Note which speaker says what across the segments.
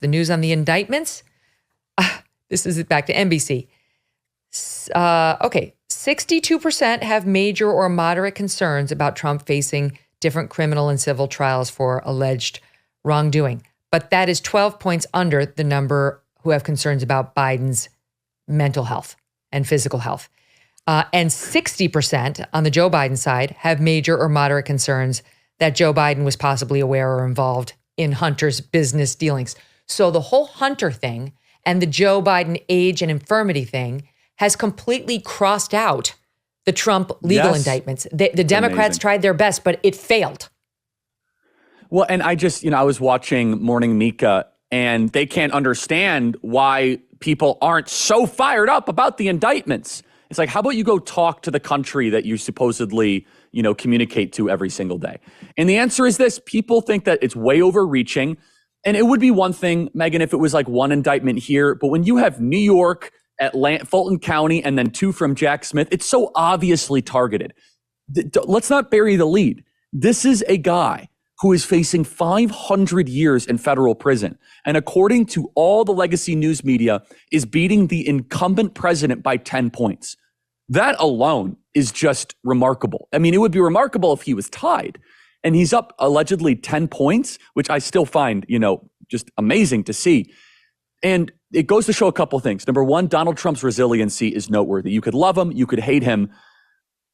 Speaker 1: The news on the indictments. This is back to NBC. Okay, 62% have major or moderate concerns about Trump facing different criminal and civil trials for alleged wrongdoing. But that is 12 points under the number who have concerns about Biden's mental health and physical health. And 60% on the Joe Biden side have major or moderate concerns that Joe Biden was possibly aware or involved in Hunter's business dealings. So the whole Hunter thing and the Joe Biden age and infirmity thing has completely crossed out the Trump legal indictments. The Democrats tried their best, but it failed.
Speaker 2: Well, and I was watching Morning Mika, and they can't understand why people aren't so fired up about the indictments. It's like, how about you go talk to the country that you supposedly, communicate to every single day? And the answer is this: people think that it's way overreaching. And it would be one thing, Megyn, if it was like one indictment here, but when you have New York, Atlanta, Fulton County, and then 2 from Jack Smith, it's so obviously targeted. Let's not bury the lead. This is a guy who is facing 500 years in federal prison, and according to all the legacy news media, is beating the incumbent president by 10 points. That alone is just remarkable. I mean, it would be remarkable if he was tied, and he's up allegedly 10 points, which I still find, just amazing to see. And it goes to show a couple things. Number one, Donald Trump's resiliency is noteworthy. You could love him, you could hate him.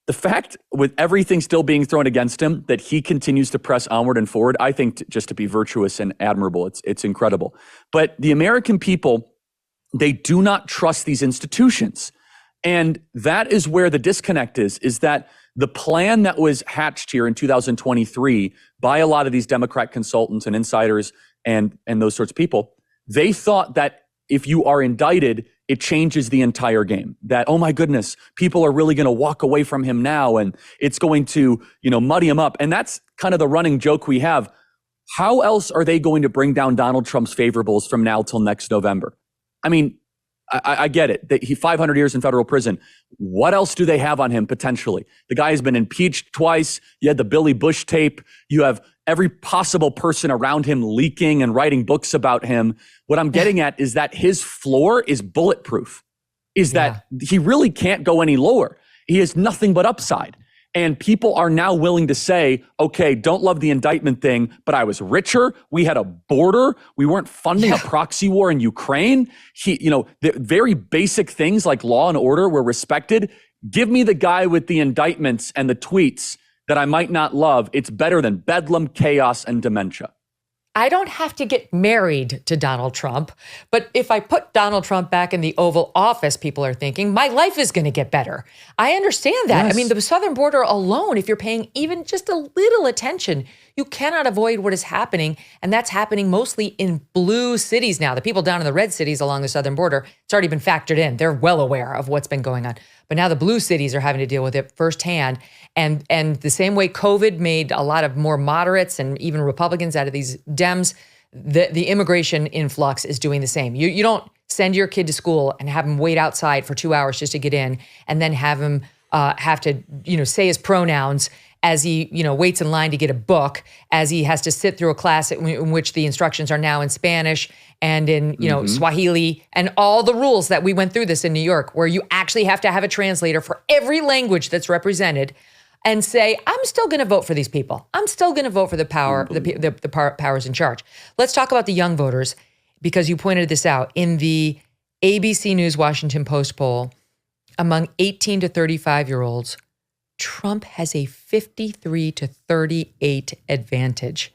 Speaker 2: The fact, with everything still being thrown against him, that he continues to press onward and forward, I think just to be virtuous and admirable. It's incredible. But the American people, they do not trust these institutions. And that is where the disconnect is that the plan that was hatched here in 2023 by a lot of these Democrat consultants and insiders and those sorts of people, they thought that if you are indicted, it changes the entire game. That, oh my goodness, people are really going to walk away from him now, and it's going to, muddy him up. And that's kind of the running joke we have. How else are they going to bring down Donald Trump's favorables from now till next November? I mean, I get it. That he 500 years in federal prison. What else do they have on him potentially? The guy has been impeached twice. You had the Billy Bush tape. You have every possible person around him leaking and writing books about him. What I'm getting at is that his floor is bulletproof, is that he really can't go any lower. He has nothing but upside. And people are now willing to say, okay, don't love the indictment thing, but I was richer. We had a border. We weren't funding a proxy war in Ukraine. The very basic things like law and order were respected. Give me the guy with the indictments and the tweets that I might not love. It's better than bedlam, chaos, and dementia.
Speaker 1: I don't have to get married to Donald Trump, but if I put Donald Trump back in the Oval Office, people are thinking my life is going to get better. I understand that. Yes. I mean, the southern border alone, if you're paying even just a little attention, you cannot avoid what is happening. And that's happening mostly in blue cities now. The people down in the red cities along the southern border, it's already been factored in. They're well aware of what's been going on. But now the blue cities are having to deal with it firsthand. And the same way COVID made a lot of more moderates and even Republicans out of these Dems, the immigration influx is doing the same. You don't send your kid to school and have him wait outside for 2 hours just to get in, and then have him have to say his pronouns as he waits in line to get a book, as he has to sit through a class in which the instructions are now in Spanish and in Swahili, and all the rules that we went through this in New York, where you actually have to have a translator for every language that's represented, and say, I'm still going to vote for these people. I'm still going to vote for the power, the powers in charge. Let's talk about the young voters, because you pointed this out in the ABC News Washington Post poll. Among 18 to 35-year-olds, Trump has a 53 to 38 advantage.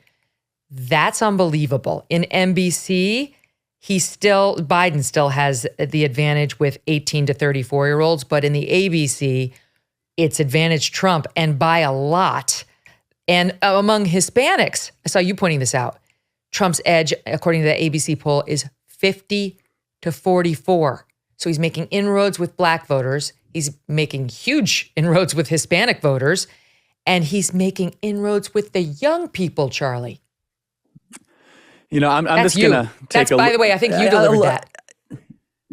Speaker 1: That's unbelievable. In NBC, Biden still has the advantage with 18 to 34-year-olds, but in the ABC, it's advantage Trump, and by a lot. And among Hispanics, I saw you pointing this out, Trump's edge, according to the ABC poll, is 50 to 44. So he's making inroads with black voters. He's making huge inroads with Hispanic voters. And he's making inroads with the young people, Charlie.
Speaker 2: I'm just going to take
Speaker 1: by the way, I think you delivered that.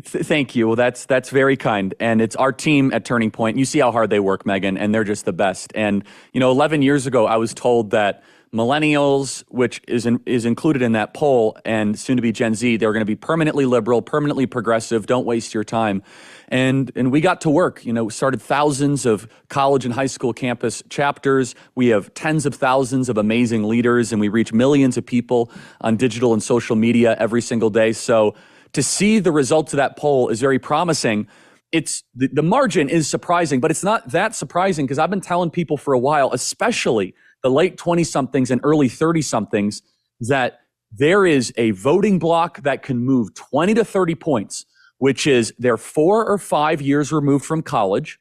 Speaker 2: Thank you. Well, that's very kind. And it's our team at Turning Point. You see how hard they work, Megyn, and they're just the best. And, 11 years ago, I was told that millennials, which is included in that poll, and soon to be Gen Z, they're going to be permanently liberal, permanently progressive. Don't waste your time. And we got to work. We started thousands of college and high school campus chapters. We have tens of thousands of amazing leaders, and we reach millions of people on digital and social media every single day. So to see the results of that poll is very promising. It's the margin is surprising, but it's not that surprising because I've been telling people for a while, especially the late 20-somethings and early 30-somethings, that there is a voting bloc that can move 20 to 30 points, which is they're 4 or 5 years removed from college.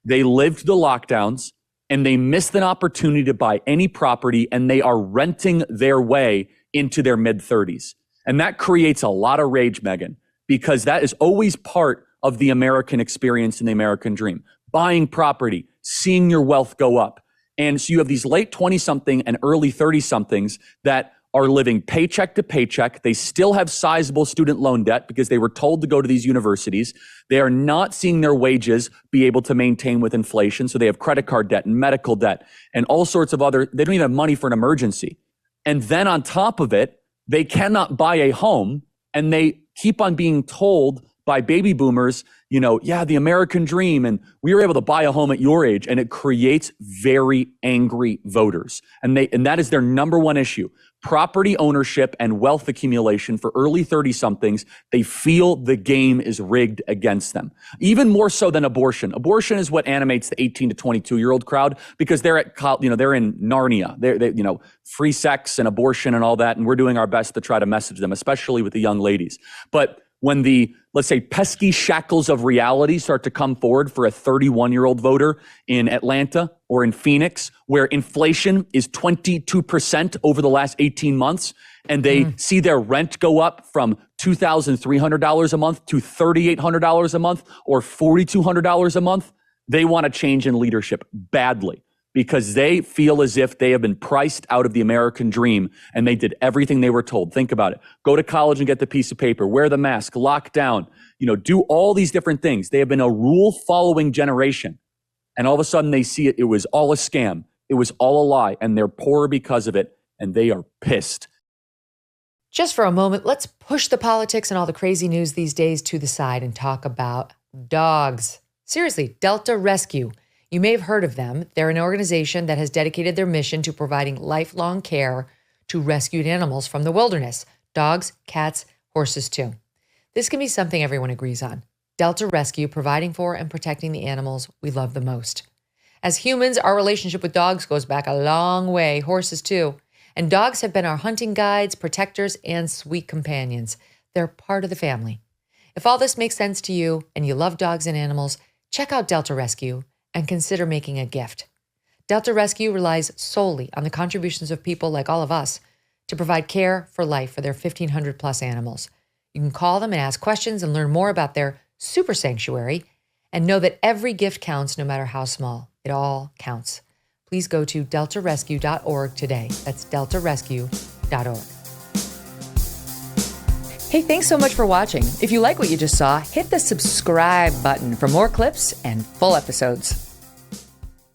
Speaker 2: They lived the lockdowns and they missed an opportunity to buy any property, and they are renting their way into their mid-30s. And that creates a lot of rage, Megyn, because that is always part of the American experience and the American dream. Buying property, seeing your wealth go up. And so you have these late 20-something and early 30-somethings that are living paycheck to paycheck. They still have sizable student loan debt because they were told to go to these universities. They are not seeing their wages be able to maintain with inflation. So they have credit card debt and medical debt and all sorts of they don't even have money for an emergency. And then on top of it, they cannot buy a home, and they keep on being told by baby boomers, the American dream, and we were able to buy a home at your age, and it creates very angry voters. And that is their number one issue. Property ownership and wealth accumulation for early 30-somethings. They feel the game is rigged against them. Even more so than abortion. Abortion is what animates the 18 to 22-year-old crowd because they're they're in Narnia. They free sex and abortion and all that, and we're doing our best to try to message them, especially with the young ladies. But when the, let's say, pesky shackles of reality start to come forward for a 31-year-old voter in Atlanta or in Phoenix, where inflation is 22% over the last 18 months, and they see their rent go up from $2,300 a month to $3,800 a month or $4,200 a month, they want a change in leadership badly, because they feel as if they have been priced out of the American dream and they did everything they were told. Think about it. Go to college and get the piece of paper, wear the mask, lock down, do all these different things. They have been a rule-following generation. And all of a sudden they see it was all a scam. It was all a lie, and they're poorer because of it, and they are pissed.
Speaker 1: Just for a moment, let's push the politics and all the crazy news these days to the side and talk about dogs. Seriously, Delta Rescue. You may have heard of them. They're an organization that has dedicated their mission to providing lifelong care to rescued animals from the wilderness. Dogs, cats, horses too. This can be something everyone agrees on. Delta Rescue providing for and protecting the animals we love the most. As humans, our relationship with dogs goes back a long way, horses too. And dogs have been our hunting guides, protectors, and sweet companions. They're part of the family. If all this makes sense to you and you love dogs and animals, check out Delta Rescue and consider making a gift. Delta Rescue relies solely on the contributions of people like all of us to provide care for life for their 1,500 plus animals. You can call them and ask questions and learn more about their super sanctuary, and know that every gift counts no matter how small. It all counts. Please go to deltarescue.org today. That's deltarescue.org. Hey, thanks so much for watching. If you like what you just saw, hit the subscribe button for more clips and full episodes.